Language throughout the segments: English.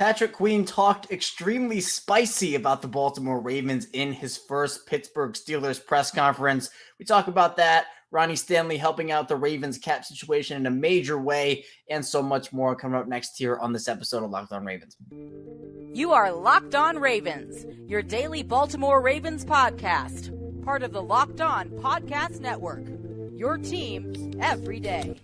Patrick Queen talked extremely spicy about the Baltimore Ravens in his first Pittsburgh Steelers press conference. We talk about that, Ronnie Stanley helping out the Ravens cap situation in a major way, and so much more coming up next here on this episode of Locked On Ravens. You are Locked On Ravens, your daily Baltimore Ravens podcast, part of the Locked On Podcast Network, your team every day.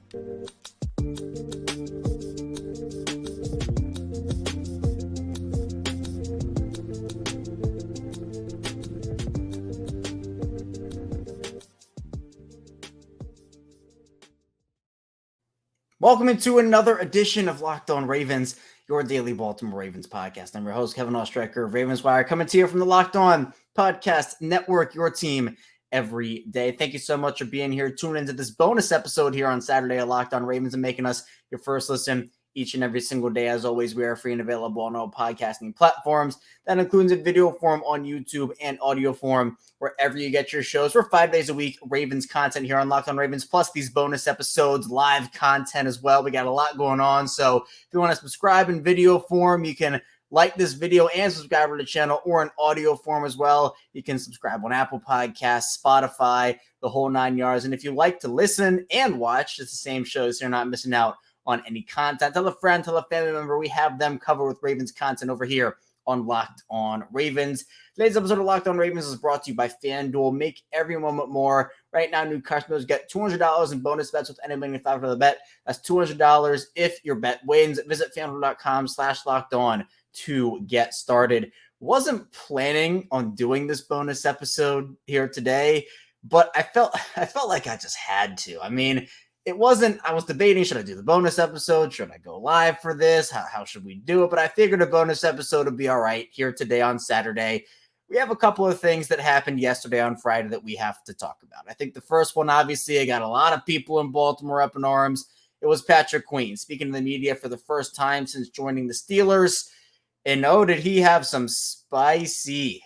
Welcome into another edition of Locked On Ravens, your daily Baltimore Ravens podcast. I'm your host, Kevin Ostreicher of Ravens Wire, coming to you from the Locked On Podcast Network, your team every day. Thank you so much for being here, tuning into this bonus episode here on Saturday of Locked On Ravens and making us your first listen each and every single day. As always, we are free and available on all podcasting platforms. That includes in video form on YouTube and audio form wherever you get your shows. We're 5 days a week, Ravens content here on Locked On Ravens, plus these bonus episodes, live content as well. We got a lot going on. So if you want to subscribe in video form, you can like this video and subscribe to the channel, or in audio form as well. You can subscribe on Apple Podcasts, Spotify, the whole 9 yards. And if you like to listen and watch, it's the same shows, so you're not missing out on any content. Tell a friend, tell a family member. We have them covered with Ravens content over here on Locked On Ravens. Today's episode of Locked On Ravens is brought to you by FanDuel. Make every moment more. Right now, new customers get $200 in bonus bets with any $5 bet. That's $200 if your bet wins. Visit FanDuel.com/LockedOn to get started. Wasn't planning on doing this bonus episode here today, but I felt like I just had to. I mean, it wasn't, I was debating, should I do the bonus episode? Should I go live for this? How should we do it? But I figured a bonus episode would be all right here today on Saturday. We have a couple of things that happened yesterday on Friday that we have to talk about. I think the first one, obviously, I got a lot of people in Baltimore up in arms. It was Patrick Queen speaking to the media for the first time since joining the Steelers. And oh, did he have some spicy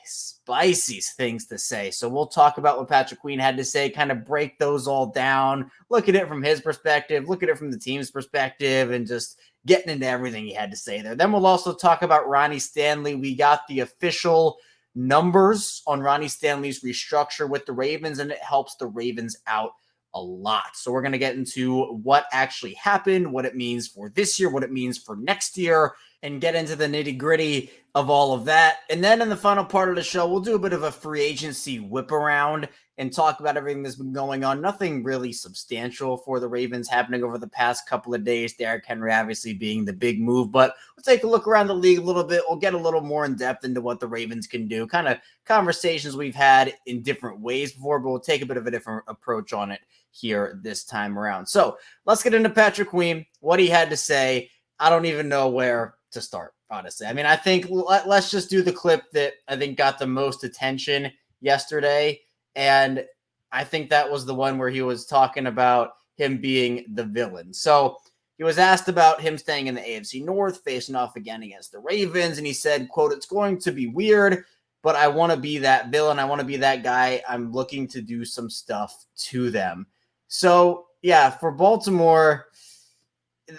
things to say. So we'll talk about what Patrick Queen had to say, kind of break those all down, look at it from his perspective, look at it from the team's perspective, and just getting into everything he had to say there. Then we'll also talk about Ronnie Stanley. We got the official numbers on Ronnie Stanley's restructure with the Ravens, and it helps the Ravens out a lot. So we're going to get into what actually happened, what it means for this year, what it means for next year, and get into the nitty-gritty of all of that. And then in the final part of the show, we'll do a bit of a free agency whip around and talk about everything that's been going on. Nothing really substantial for the Ravens happening over the past couple of days. Derrick Henry obviously being the big move, but we'll take a look around the league a little bit. We'll get a little more in depth into what the Ravens can do, kind of conversations we've had in different ways before, but we'll take a bit of a different approach on it here this time around. So let's get into Patrick Queen, what he had to say. I don't even know where to start, honestly. I mean, I think let's just do the clip that I think got the most attention yesterday. And I think that was the one where he was talking about him being the villain. So he was asked about him staying in the AFC North, facing off again against the Ravens. And he said, quote, "It's going to be weird, but I want to be that villain. I want to be that guy. I'm looking to do some stuff to them." So yeah, for Baltimore,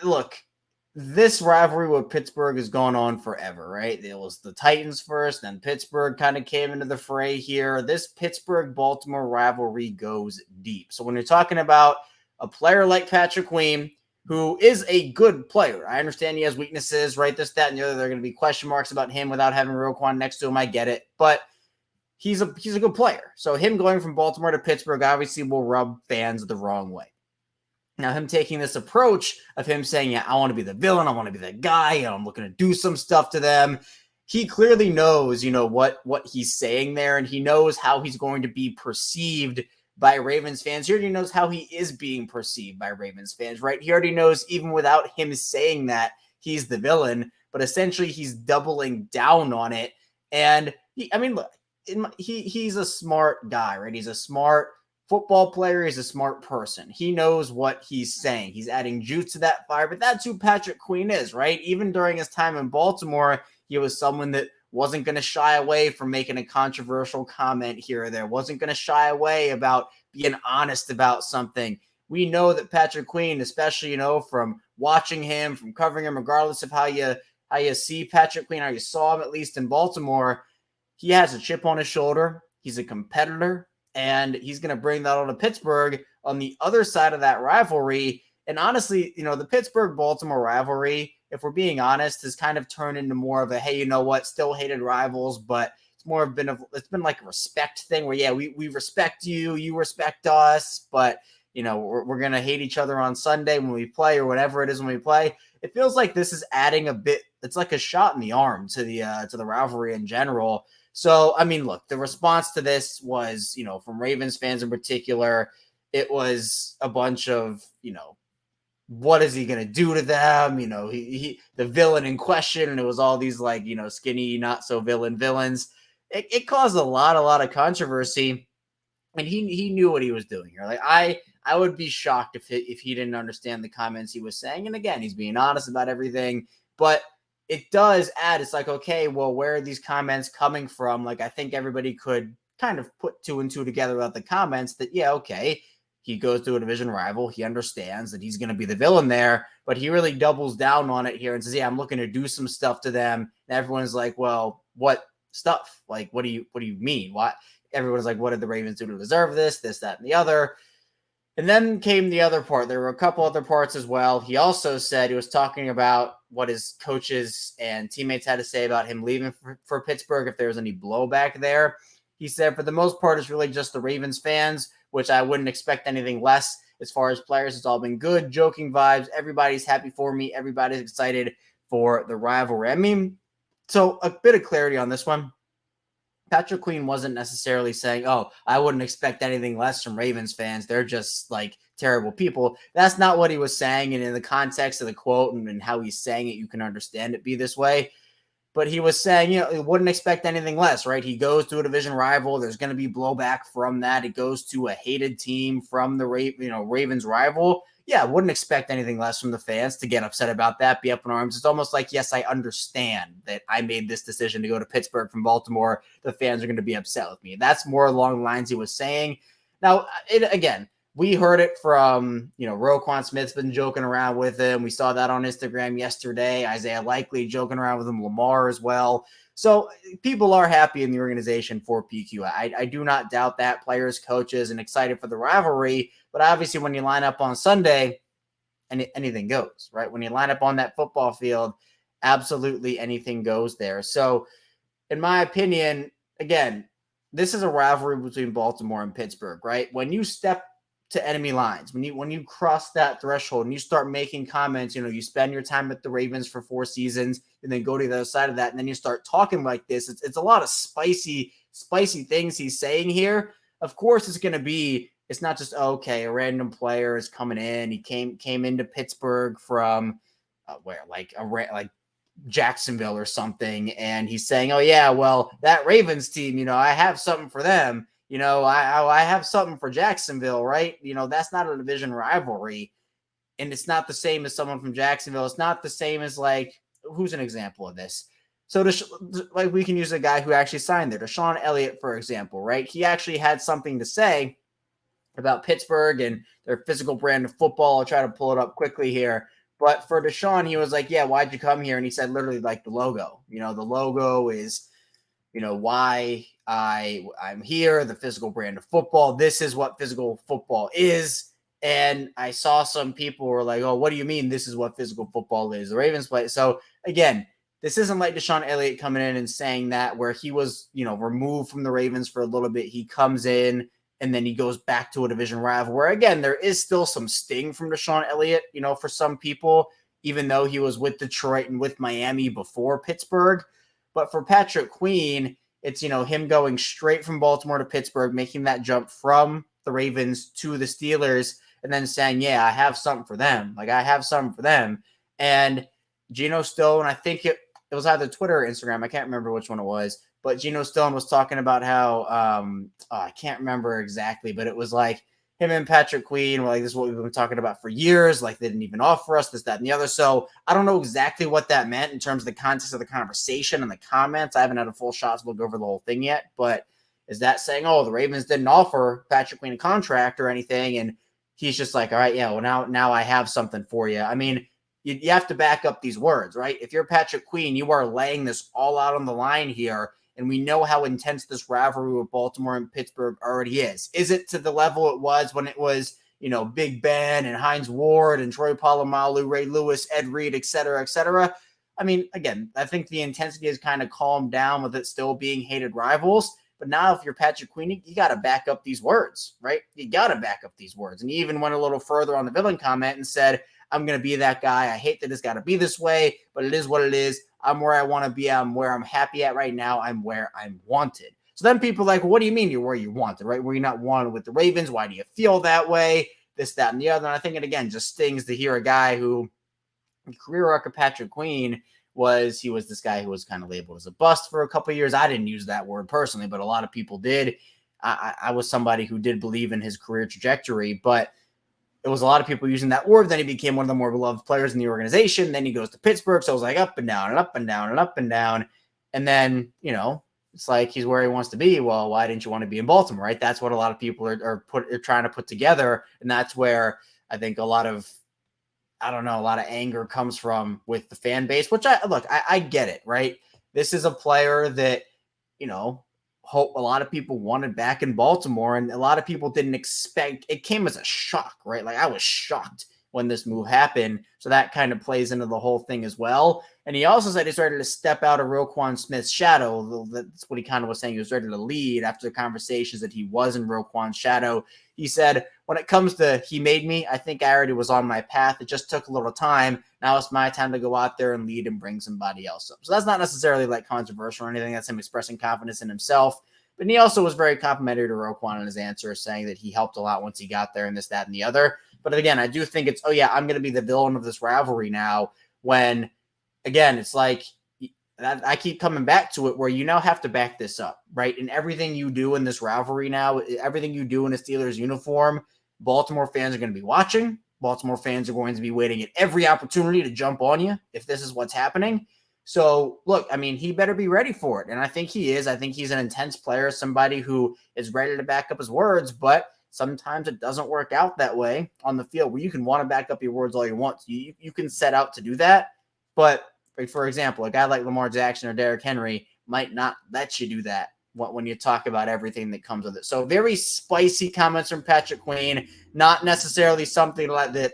look, this rivalry with Pittsburgh has gone on forever, right? It was the Titans first, then Pittsburgh kind of came into the fray here. This Pittsburgh-Baltimore rivalry goes deep. So when you're talking about a player like Patrick Queen, who is a good player, I understand he has weaknesses, right? This, that, and the other. There are going to be question marks about him without having Roquan next to him. I get it. But he's a good player. So him going from Baltimore to Pittsburgh obviously will rub fans the wrong way. Now, him taking this approach of him saying, yeah, I want to be the villain, I want to be the guy, I'm looking to do some stuff to them. He clearly knows, what he's saying there, and he knows how he's going to be perceived by Ravens fans. He already knows how he is being perceived by Ravens fans, right? He already knows, even without him saying that, he's the villain, but essentially he's doubling down on it. And look, he's a smart guy, right? He's a smart football player. He's a smart person. He knows what he's saying. He's adding juice to that fire, but that's who Patrick Queen is, right? Even during his time in Baltimore, he was someone that wasn't going to shy away from making a controversial comment here or there, wasn't going to shy away about being honest about something. We know that Patrick Queen, especially, from watching him, from covering him, regardless of how you how you see Patrick Queen, how you saw him at least in Baltimore. He has a chip on his shoulder. He's a competitor, and he's going to bring that on to Pittsburgh on the other side of that rivalry. And honestly, the Pittsburgh-Baltimore rivalry, if we're being honest, has kind of turned into more of a, hey, you know what, still hated rivals, but it's been like a respect thing where, yeah, we respect you, you respect us, but we're going to hate each other on Sunday when we play or whatever it is when we play. It feels like this is adding a bit. It's like a shot in the arm to the rivalry in general. So, I mean, look, the response to this was, from Ravens fans in particular, it was a bunch of, what is he going to do to them? He the villain in question, and it was all these like, skinny, not so villains. It caused a lot of controversy, and he knew what he was doing here. Like I would be shocked if he didn't understand the comments he was saying. And again, he's being honest about everything, but it does add, it's like, okay, well, where are these comments coming from? Like, I think everybody could kind of put two and two together about the comments that, yeah, okay, he goes to a division rival. He understands that he's going to be the villain there, but he really doubles down on it here and says, yeah, I'm looking to do some stuff to them. And everyone's like, well, what stuff? Like, what do you mean? What? Everyone's like, what did the Ravens do to deserve this, that, and the other? And then came the other part. There were a couple other parts as well. He also said he was talking about what his coaches and teammates had to say about him leaving for Pittsburgh, if there was any blowback there. He said, for the most part, it's really just the Ravens fans, which I wouldn't expect anything less. As far as players, it's all been good, joking vibes. Everybody's happy for me. Everybody's excited for the rivalry. I mean, so a bit of clarity on this one. Patrick Queen wasn't necessarily saying, oh, I wouldn't expect anything less from Ravens fans. They're just like terrible people. That's not what he was saying. And in the context of the quote and how he's saying it, you can understand it be this way. But he was saying, wouldn't expect anything less, right? He goes to a division rival. There's going to be blowback from that. It goes to a hated team from the Ravens rival. Yeah, wouldn't expect anything less from the fans to get upset about that, be up in arms. It's almost like, yes, I understand that I made this decision to go to Pittsburgh from Baltimore. The fans are going to be upset with me. That's more along the lines he was saying. Now, again, we heard it from, Roquan Smith's been joking around with him. We saw that on Instagram yesterday. Isaiah Likely joking around with him, Lamar as well. So people are happy in the organization for PQ. I do not doubt that. Players, coaches, and excited for the rivalry. But obviously when you line up on Sunday, anything goes, right? When you line up on that football field, absolutely anything goes there. So in my opinion, again, this is a rivalry between Baltimore and Pittsburgh, right? When you step to enemy lines, when you cross that threshold and you start making comments, you spend your time at the Ravens for 4 seasons and then go to the other side of that, and then you start talking like this, it's a lot of spicy things he's saying here. Of course, it's not just, okay, a random player is coming in. He came into Pittsburgh from like Jacksonville or something, and he's saying, oh yeah, well, that Ravens team, I have something for them. I have something for Jacksonville, right? That's not a division rivalry. And it's not the same as someone from Jacksonville. It's not the same as like, who's an example of this? So we can use a guy who actually signed there. Deshaun Elliott, for example, right? He actually had something to say about Pittsburgh and their physical brand of football. I'll try to pull it up quickly here. But for Deshaun, he was like, yeah, why'd you come here? And he said literally like the logo. The logo is, why I'm here, the physical brand of football. This is what physical football is. And I saw some people were like, oh, what do you mean this is what physical football is? The Ravens play. So again, this isn't like Deshaun Elliott coming in and saying that where he was, removed from the Ravens for a little bit. He comes in and then he goes back to a division rival where, again, there is still some sting from Deshaun Elliott, for some people, even though he was with Detroit and with Miami before Pittsburgh. But for Patrick Queen, it's, him going straight from Baltimore to Pittsburgh, making that jump from the Ravens to the Steelers, and then saying, yeah, I have something for them. Like, I have something for them. And Geno Stone, I think it was either Twitter or Instagram. I can't remember which one it was. But Geno Stone was talking about how, I can't remember exactly, but it was like him and Patrick Queen were like, this is what we've been talking about for years. Like, they didn't even offer us this, that, and the other. So I don't know exactly what that meant in terms of the context of the conversation and the comments. I haven't had a full shot to look over the whole thing yet. But is that saying, oh, the Ravens didn't offer Patrick Queen a contract or anything? And he's just like, all right, yeah, well, now I have something for you. I mean, you have to back up these words, right? If you're Patrick Queen, you are laying this all out on the line here. And we know how intense this rivalry with Baltimore and Pittsburgh already is. Is it to the level it was when it was, Big Ben and Hines Ward and Troy Polamalu, Ray Lewis, Ed Reed, et cetera, et cetera? I mean, again, I think the intensity has kind of calmed down with it still being hated rivals. But now if you're Patrick Queen, you got to back up these words, right? You got to back up these words. And he even went a little further on the villain comment and said, I'm going to be that guy. I hate that it's got to be this way, but it is what it is. I'm where I want to be. I'm where I'm happy at right now. I'm where I'm wanted. So then people are like, well, what do you mean you're where you wanted, right? Were you not wanted with the Ravens? Why do you feel that way? This, that, and the other. And I think it, again, just stings to hear a guy who, the career arc of Patrick Queen was, he was this guy who was kind of labeled as a bust for a couple of years. I didn't use that word personally, but a lot of people did. I was somebody who did believe in his career trajectory, but it was a lot of people using that word. Then he became one of the more beloved players in the organization. Then he goes to Pittsburgh. So it was like up and down and up and down and up and down. And then, it's like he's where he wants to be. Well, why didn't you want to be in Baltimore, right? That's what a lot of people are trying to put together. And that's where I think a lot of anger comes from with the fan base, which I get it, right? This is a player that, hope a lot of people wanted back in Baltimore, and a lot of people didn't expect. It came as a shock, right? Like I was shocked when this move happened. So that kind of plays into the whole thing as well. And he also said he's ready to step out of Roquan Smith's shadow. That's what he kind of was saying. He was ready to lead after the conversations that he was in Roquan's shadow. He said, when it comes to he made me, I think I already was on my path. It just took a little time. Now it's my time to go out there and lead and bring somebody else up. So that's not necessarily like controversial or anything. That's him expressing confidence in himself. But he also was very complimentary to Roquan in his answer, saying that he helped a lot once he got there and this, that, and the other. But again, I do think it's, I'm going to be the villain of this rivalry now, when, again, it's like, I keep coming back to it where you now have to back this up, right? And everything you do in this rivalry now, everything you do in a Steelers uniform, Baltimore fans are going to be watching. Baltimore fans are going to be waiting at every opportunity to jump on you if this is what's happening. So, look, I mean, he better be ready for it. And I think he is. I think he's an intense player, somebody who is ready to back up his words, but sometimes it doesn't work out that way on the field, where you can want to back up your words all you want. You can set out to do that. But, for example, a guy like Lamar Jackson or Derrick Henry might not let you do that when you talk about everything that comes with it. So very spicy comments from Patrick Queen, not necessarily something like that,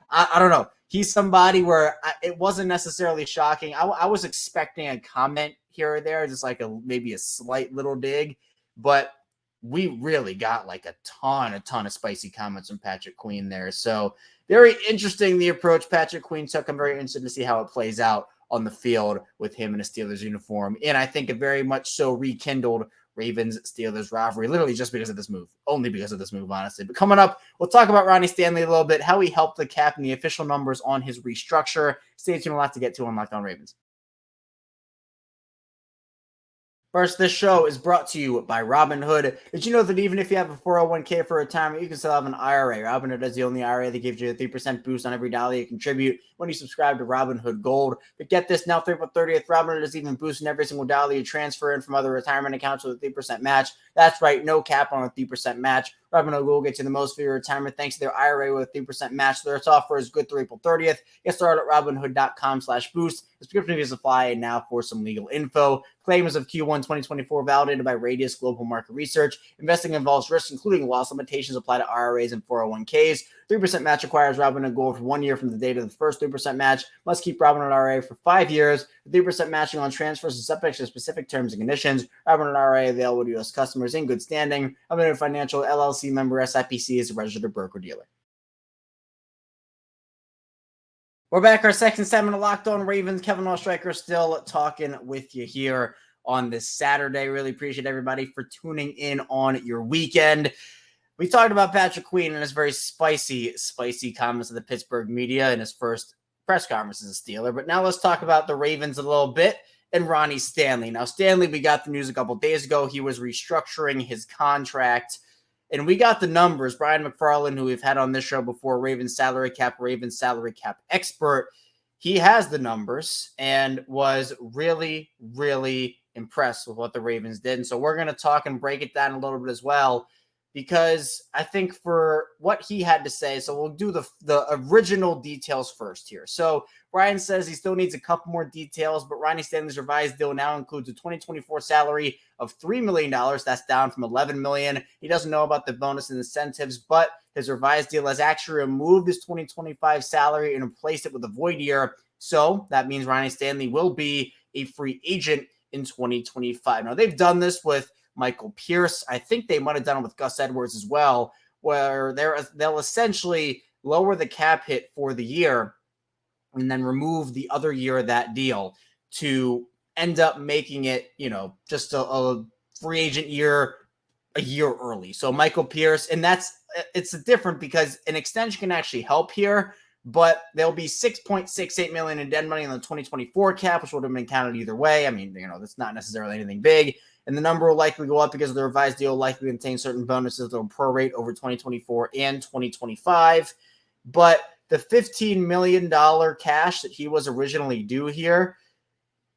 I don't know. He's somebody where it wasn't necessarily shocking. I was expecting a comment here or there, just like maybe a slight little dig, but we really got like a ton of spicy comments from Patrick Queen there. So very interesting, the approach Patrick Queen took. I'm very interested to see how it plays out on the field with him in a Steelers uniform. And I think it very much so rekindled Ravens-Steelers rivalry, literally just because of this move. Only because of this move, honestly. But coming up, we'll talk about Ronnie Stanley a little bit, how he helped the cap and the official numbers on his restructure. Stay tuned, a lot to get to on Locked On Ravens. First, this show is brought to you by Robinhood. Did you know that even if you have a 401k for retirement, you can still have an IRA? Robinhood is the only IRA that gives you a 3% boost on every dollar you contribute when you subscribe to Robinhood Gold. But get this, now through April 30th, Robinhood is even boosting every single dollar you transfer in from other retirement accounts with a 3% match. That's right, no cap on a 3% match. Robinhood will get you the most for your retirement thanks to their IRA with a 3% match. Their offer is good through April 30th. Get started at Robinhood.com/boost. Subscription fees apply, and now for some legal info. Claims of Q1 2024 validated by Radius Global Market Research. Investing involves risks, including loss. Limitations apply to IRAs and 401ks. 3% match requires Robinhood Gold for 1 year from the date of the first 3% match. Must keep Robinhood IRA for 5 years. 3% matching on transfers is subject to specific terms and conditions. Robinhood IRA available to U.S. customers in good standing. Robinhood Financial LLC member SIPC is a registered broker-dealer. We're back, our second segment of Locked On Ravens. Kevin Oestreicher still talking with you here on this Saturday. Really appreciate everybody for tuning in on your weekend. We talked about Patrick Queen and his very spicy comments to the Pittsburgh media in his first press conference as a Steeler. But now let's talk about the Ravens a little bit and Ronnie Stanley. Now, Stanley, we got the news a couple days ago. He was restructuring his contract. And we got the numbers. Brian McFarland, who we've had on this show before, Ravens salary cap expert, he has the numbers and was really, really impressed with what the Ravens did. And so we're going to talk and break it down a little bit as well. because I think for what he had to say, so we'll do the original details first here. So Brian says he still needs a couple more details, but Ronnie Stanley's revised deal now includes a 2024 salary of $3 million. That's down from $11 million. He doesn't know about the bonus and incentives, but his revised deal has actually removed his 2025 salary and replaced it with a void year. So that means Ronnie Stanley will be a free agent in 2025. Now, they've done this with Michael Pierce. I think they might have done it with Gus Edwards as well, where they'll essentially lower the cap hit for the year and then remove the other year of that deal to end up making it, just a free agent year a year early. So Michael Pierce, and it's different because an extension can actually help here, but there'll be $6.68 million in dead money in the 2024 cap, which would have been counted either way. I mean, that's not necessarily anything big. And the number will likely go up because the revised deal likely contains certain bonuses that will prorate over 2024 and 2025. But the $15 million cash that he was originally due here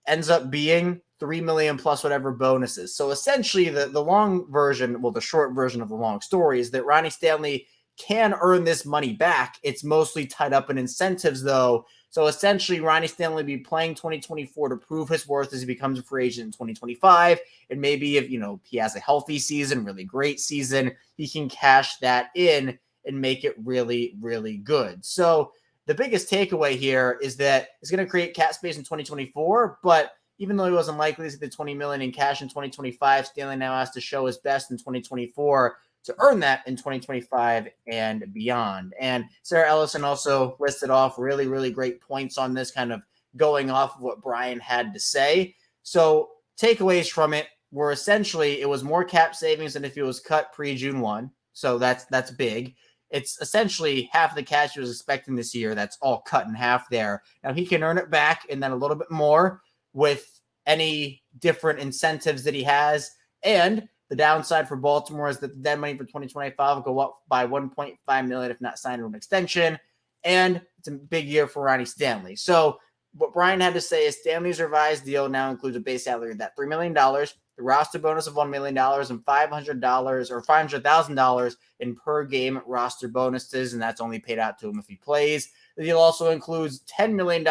ends up being $3 million plus whatever bonuses. So essentially the long version, the short version of the long story is that Ronnie Stanley can earn this money back. It's mostly tied up in incentives though. So essentially Ronnie Stanley will be playing 2024 to prove his worth as he becomes a free agent in 2025. And maybe if, he has a healthy season, really great season, he can cash that in and make it really, really good. So the biggest takeaway here is that it's going to create cap space in 2024, but even though he wasn't likely to see the $20 million in cash in 2025, Stanley now has to show his best in 2024 to earn that in 2025 and beyond. And Sarah Ellison also listed off really, really great points on this, kind of going off of what Brian had to say. So takeaways from it were essentially it was more cap savings than if it was cut pre-June 1. So that's big. It's essentially half the cash he was expecting this year. That's all cut in half there. Now he can earn it back and then a little bit more with any different incentives that he has. And the downside for Baltimore is that the dead money for 2025 will go up by $1.5 million if not signed to an extension. And it's a big year for Ronnie Stanley. So what Brian had to say is Stanley's revised deal now includes a base salary of that $3 million, the roster bonus of $1 million, and $500 or $500,000 in per game roster bonuses, and that's only paid out to him if he plays. The deal also includes $10 million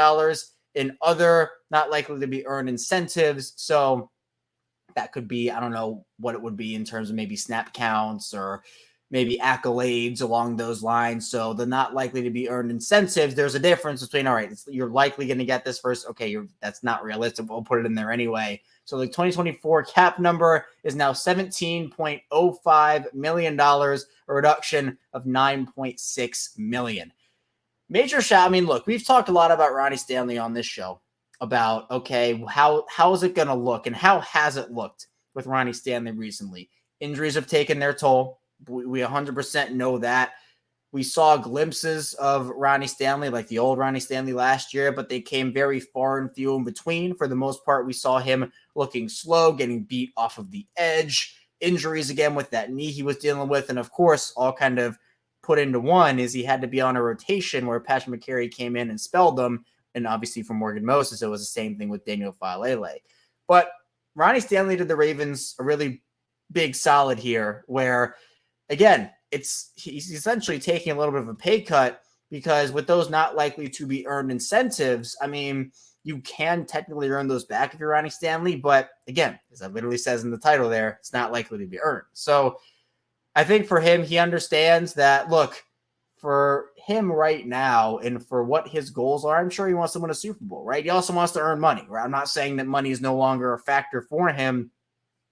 in other not likely to be earned incentives. So that could be, I don't know what it would be in terms of maybe snap counts or maybe accolades along those lines. So the not likely to be earned incentives, there's a difference between, all right, you're likely going to get this first. Okay, that's not realistic. We'll put it in there anyway. So the 2024 cap number is now $17.05 million, a reduction of $9.6 million. Major shout. I mean, look, we've talked a lot about Ronnie Stanley on this show about, okay, how is it going to look and how has it looked with Ronnie Stanley recently? Injuries have taken their toll. We 100% know that. We saw glimpses of Ronnie Stanley, like the old Ronnie Stanley last year, but they came very far and few in between. For the most part, we saw him looking slow, getting beat off of the edge, injuries again with that knee he was dealing with, and of course, all kind of put into one is he had to be on a rotation where Patrick McCary came in and spelled them, and obviously for Morgan Moses, it was the same thing with Daniel Faalele. But Ronnie Stanley did the Ravens a really big solid here where, again, he's essentially taking a little bit of a pay cut because with those not likely to be earned incentives, I mean, you can technically earn those back if you're Ronnie Stanley, but again, as it literally says in the title there, it's not likely to be earned. So I think for him, he understands that, look, for him right now and for what his goals are, I'm sure he wants to win a Super Bowl, right? He also wants to earn money, right? I'm not saying that money is no longer a factor for him,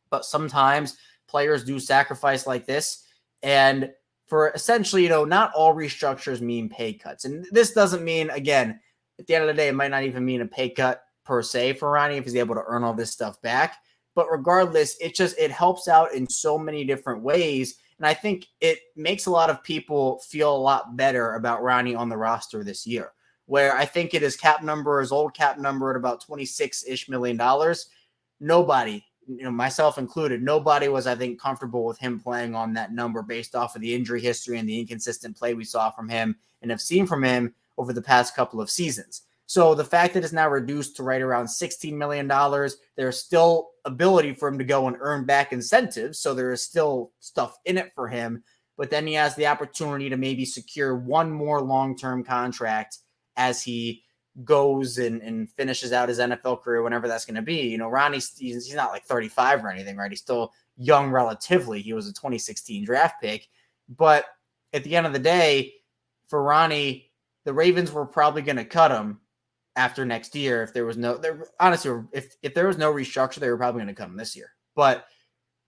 but sometimes players do sacrifice like this. And for essentially, not all restructures mean pay cuts. And this doesn't mean, again, at the end of the day, it might not even mean a pay cut per se for Ronnie if he's able to earn all this stuff back. But regardless, it helps out in so many different ways. And I think it makes a lot of people feel a lot better about Ronnie on the roster this year, where I think his old cap number at about $26-ish million. Nobody, myself included, nobody was, I think, comfortable with him playing on that number based off of the injury history and the inconsistent play we saw from him and have seen from him over the past couple of seasons. So the fact that it's now reduced to right around $16 million, there's still ability for him to go and earn back incentives. So there is still stuff in it for him. But then he has the opportunity to maybe secure one more long-term contract as he goes and finishes out his NFL career, whenever that's going to be. You know, Ronnie, he's not like 35 or anything, right? He's still young relatively. He was a 2016 draft pick. But at the end of the day, for Ronnie, the Ravens were probably going to cut him after next year if there was no, honestly, if there was no restructure, they were probably going to cut him this year. But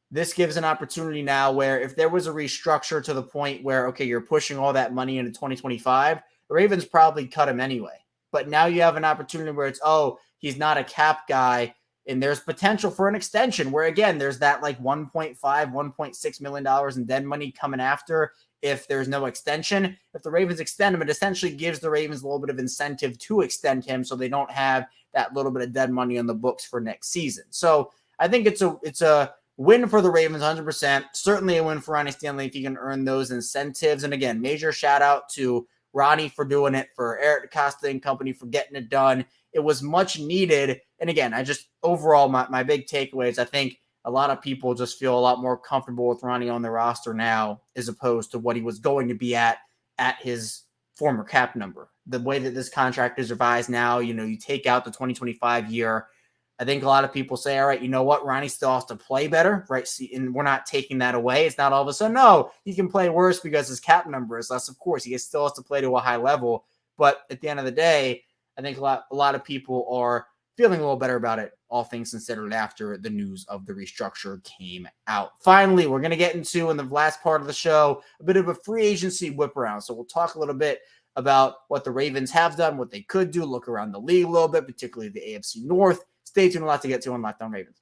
this gives an opportunity now where if there was a restructure to the point where, okay, you're pushing all that money into 2025, the Ravens probably cut him anyway. But now you have an opportunity where it's, oh, he's not a cap guy, and there's potential for an extension where, again, there's that like $1.5, $1.6 million in dead money coming after if there's no extension. If the Ravens extend him, it essentially gives the Ravens a little bit of incentive to extend him so they don't have that little bit of dead money on the books for next season. So I think it's a win for the Ravens, 100%. Certainly a win for Ronnie Stanley if he can earn those incentives. And again, major shout out to Ronnie for doing it, for Eric DeCosta and company for getting it done. It was much needed. And again, overall, my big takeaway is I think a lot of people just feel a lot more comfortable with Ronnie on the roster now as opposed to what he was going to be at his former cap number. The way that this contract is revised now, you know, you take out the 2025 year. I think a lot of people say, all right, you know what? Ronnie still has to play better, right? See, and we're not taking that away. It's not all of a sudden, no, he can play worse because his cap number is less. Of course, he still has to play to a high level. But at the end of the day, I think a lot of people are feeling a little better about it, all things considered, after the news of the restructure came out. Finally, we're going to get into, in the last part of the show, a bit of a free agency whip around. So we'll talk a little bit about what the Ravens have done, what they could do, look around the league a little bit, particularly the AFC North. Stay tuned, a lot to get to on Locked On Ravens.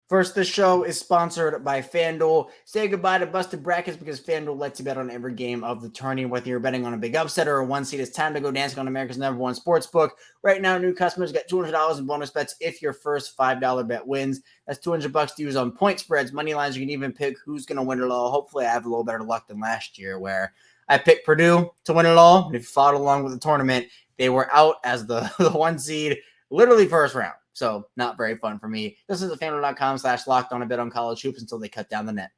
First, this show is sponsored by FanDuel. Say goodbye to busted brackets because FanDuel lets you bet on every game of the tourney. Whether you're betting on a big upset or a one seed, it's time to go dancing on America's #1 sportsbook. Right now, new customers get $200 in bonus bets if your first $5 bet wins. That's $200 to use on point spreads, money lines. You can even pick who's going to win it all. Hopefully, I have a little better luck than last year where I picked Purdue to win it all. And if you followed along with the tournament, they were out as the one seed, literally first round. So not very fun for me. This is FanDuel.com/locked on a bet on college hoops until they cut down the net.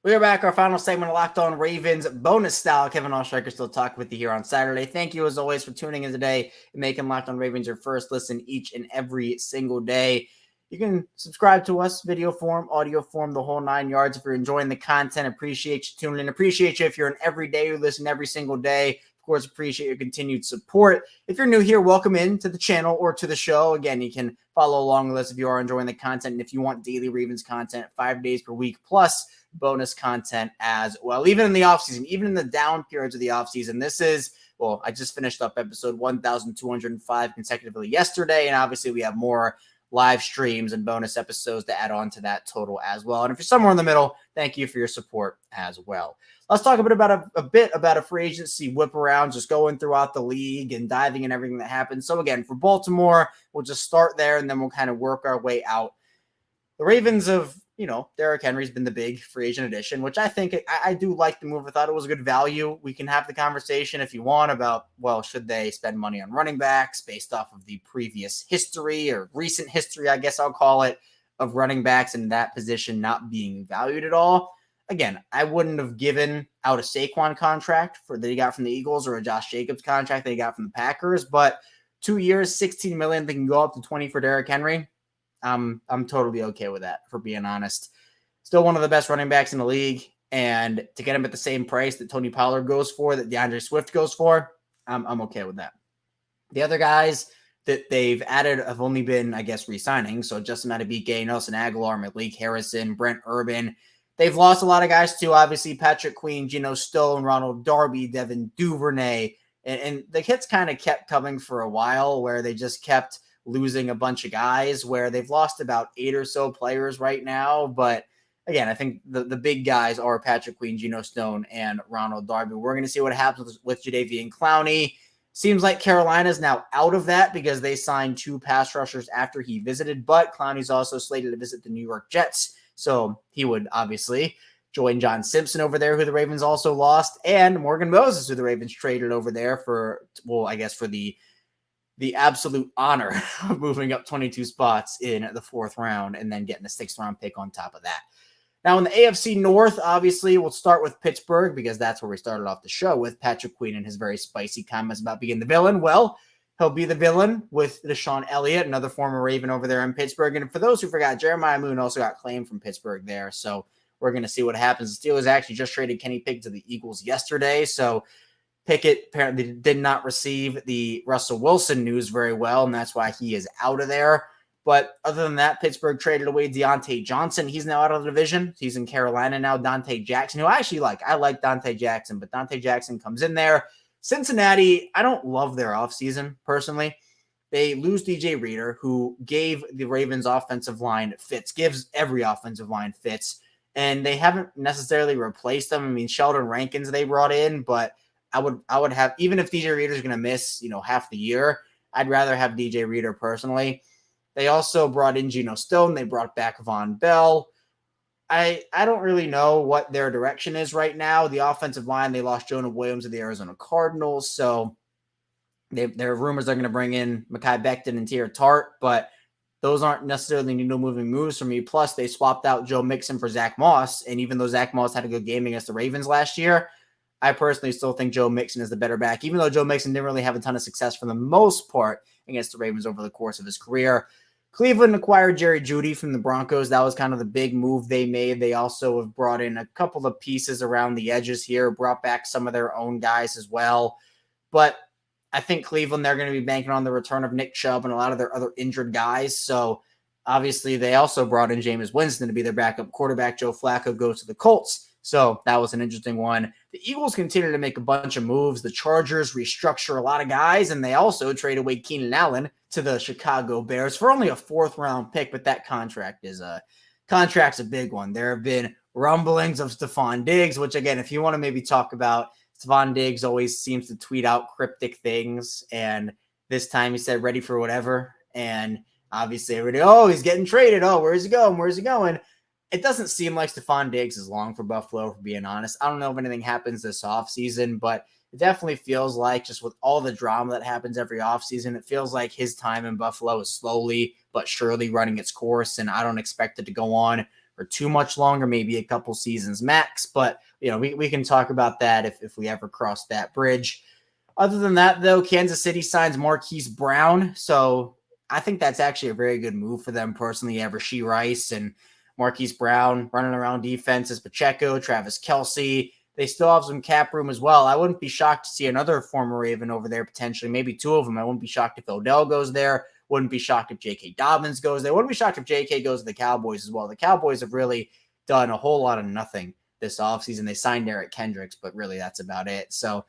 We are back. Our final segment of Locked On Ravens bonus style. Kevin Oestreicher still talking with you here on Saturday. Thank you as always for tuning in today and making Locked On Ravens your first listen each and every single day. You can subscribe to us, video form, audio form, the whole 9 yards. If you're enjoying the content, appreciate you tuning in. Appreciate you if you're an everyday who listen every single day. Of course, appreciate your continued support. If you're new here, welcome in to the channel or to the show. Again, you can follow along with us if you are enjoying the content. And if you want daily Ravens content 5 days per week, plus bonus content as well, even in the offseason, even in the down periods of the offseason. This is, well, I just finished up episode 1,205 consecutively yesterday. And obviously we have more live streams and bonus episodes to add on to that total as well. And if you're somewhere in the middle, thank you for your support as well. Let's talk a bit about a free agency whip around, just going throughout the league and diving in everything that happens. So again, for Baltimore, we'll just start there and then we'll kind of work our way out. The Ravens have, Derrick Henry's been the big free agent addition, which I think I do like the move. I thought it was a good value. We can have the conversation if you want about, well, should they spend money on running backs based off of the previous history or recent history, I guess I'll call it, of running backs in that position not being valued at all. Again, I wouldn't have given out a Saquon contract that he got from the Eagles or a Josh Jacobs contract that he got from the Packers, but 2 years, $16 million, they can go up to 20 for Derrick Henry. I'm totally okay with that, for being honest. Still one of the best running backs in the league, and to get him at the same price that Tony Pollard goes for, that DeAndre Swift goes for, I'm okay with that. The other guys that they've added have only been, I guess, re-signing. So Justin Madubuike, Nelson Aguilar, Malik Harrison, Brent Urban. They've lost a lot of guys too, obviously. Patrick Queen, Geno Stone, Ronald Darby, Devin Duvernay. And the hits kind of kept coming for a while where they just kept losing a bunch of guys, where they've lost about 8 or so players right now. But again, I think the big guys are Patrick Queen, Geno Stone, and Ronald Darby. We're going to see what happens with Jadeveon Clowney. Seems like Carolina's now out of that because they signed 2 pass rushers after he visited, but Clowney's also slated to visit the New York Jets. So he would obviously Join John Simpson over there, who the Ravens also lost, and Morgan Moses, who the Ravens traded over there for, well, I guess for the absolute honor of moving up 22 spots in the 4th round and then getting a 6th round pick on top of that. Now in the AFC North, obviously, we'll start with Pittsburgh because that's where we started off the show with Patrick Queen and his very spicy comments about being the villain. Well, he'll be the villain with Deshaun Elliott, another former Raven over there in Pittsburgh. And for those who forgot, Jeremiah Moon also got claimed from Pittsburgh there. So we're going to see what happens. The Steelers actually just traded Kenny Pickett to the Eagles yesterday. So Pickett apparently did not receive the Russell Wilson news very well, and that's why he is out of there. But other than that, Pittsburgh traded away Deontay Johnson. He's now out of the division. He's in Carolina now. Dante Jackson, who I actually like. I like Dante Jackson, but Dante Jackson comes in there. Cincinnati, I don't love their offseason, personally. They lose DJ Reader, who gave the Ravens offensive line fits, gives every offensive line fits. And they haven't necessarily replaced them. I mean, Sheldon Rankins they brought in, but I would have, even if DJ Reader is going to miss, half the year, I'd rather have DJ Reader personally. They also brought in Geno Stone. They brought back Von Bell. I don't really know what their direction is right now. The offensive line, they lost Jonah Williams of the Arizona Cardinals. So there are rumors they're going to bring in Mekhi Becton and Tier Tart, but those aren't necessarily needle-moving moves for me. Plus, they swapped out Joe Mixon for Zach Moss, and even though Zach Moss had a good game against the Ravens last year, I personally still think Joe Mixon is the better back, even though Joe Mixon didn't really have a ton of success for the most part against the Ravens over the course of his career. Cleveland acquired Jerry Jeudy from the Broncos. That was kind of the big move they made. They also have brought in a couple of pieces around the edges here, brought back some of their own guys as well. But I think Cleveland, they're going to be banking on the return of Nick Chubb and a lot of their other injured guys. So obviously they also brought in Jameis Winston to be their backup quarterback. Joe Flacco goes to the Colts. So that was an interesting one. The Eagles continue to make a bunch of moves. The Chargers restructure a lot of guys, and they also trade away Keenan Allen to the Chicago Bears for only a 4th round pick, but that contract's a big one. There have been rumblings of Stephon Diggs, which again, if you want to maybe talk about, Stephon Diggs always seems to tweet out cryptic things, and this time he said ready for whatever, and obviously everybody, he's getting traded. Where's he going? Where's he going? It doesn't seem like Stephon Diggs is long for Buffalo, for being honest. I don't know if anything happens this offseason, but it definitely feels like, just with all the drama that happens every offseason, it feels like his time in Buffalo is slowly but surely running its course, and I don't expect it to go on for too much longer, maybe a couple seasons max. But, we can talk about that if we ever cross that bridge. Other than that, though, Kansas City signs Marquise Brown, so I think that's actually a very good move for them personally. You have Rashee Rice and Marquise Brown running around defenses, Pacheco, Travis Kelce. They still have some cap room as well. I wouldn't be shocked to see another former Raven over there potentially, maybe 2 of them. I wouldn't be shocked if Odell goes there. Wouldn't be shocked if J.K. Dobbins goes there. Wouldn't be shocked if J.K. goes to the Cowboys as well. The Cowboys have really done a whole lot of nothing this offseason. They signed Eric Kendricks, but really that's about it. So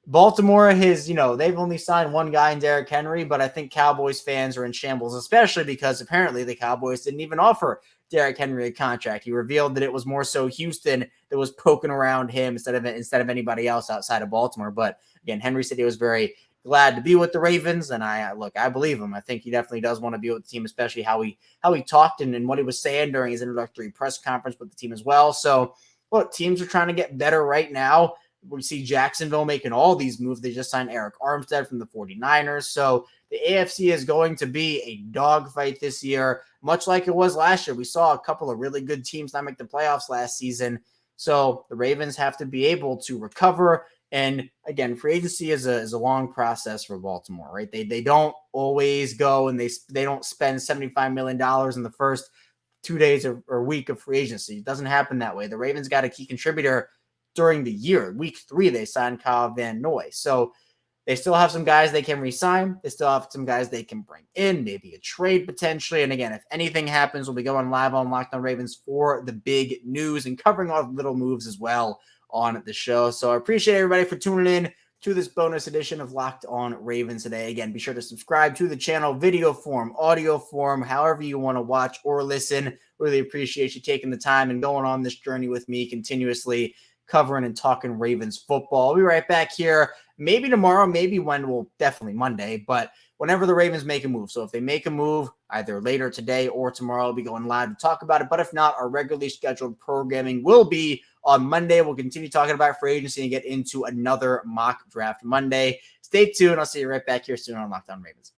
Baltimore they've only signed one guy in Derrick Henry, but I think Cowboys fans are in shambles, especially because apparently the Cowboys didn't even offer Derrick Henry a contract. He revealed that it was more so Houston that was poking around him instead of anybody else outside of Baltimore. But again, Henry said he was very glad to be with the Ravens, and I believe him. I think he definitely does want to be with the team, especially how he talked and what he was saying during his introductory press conference with the team as well. So look, teams are trying to get better right now. We see Jacksonville making all these moves. They just signed Eric Armstead from the 49ers. So the AFC is going to be a dogfight this year, much like it was last year. We saw a couple of really good teams not make the playoffs last season. So the Ravens have to be able to recover. And again, free agency is a long process for Baltimore, right? They don't always go and they don't spend $75 million in the first 2 days or week of free agency. It doesn't happen that way. The Ravens got a key contributor during the year. Week 3, they signed Kyle Van Noy. So they still have some guys they can re-sign. They still have some guys they can bring in, maybe a trade potentially. And again, if anything happens, we'll be going live on Locked On Ravens for the big news and covering all the little moves as well on the show. So I appreciate everybody for tuning in to this bonus edition of Locked On Ravens today. Again, be sure to subscribe to the channel, video form, audio form, however you want to watch or listen. Really appreciate you taking the time and going on this journey with me continuously, covering and talking Ravens football. I'll be right back here, maybe tomorrow, maybe definitely Monday, but whenever the Ravens make a move. So if they make a move either later today or tomorrow, I'll be going live to talk about it. But if not, our regularly scheduled programming will be on Monday. We'll continue talking about free agency and get into another mock draft Monday. Stay tuned. I'll see you right back here soon on Locked On Ravens.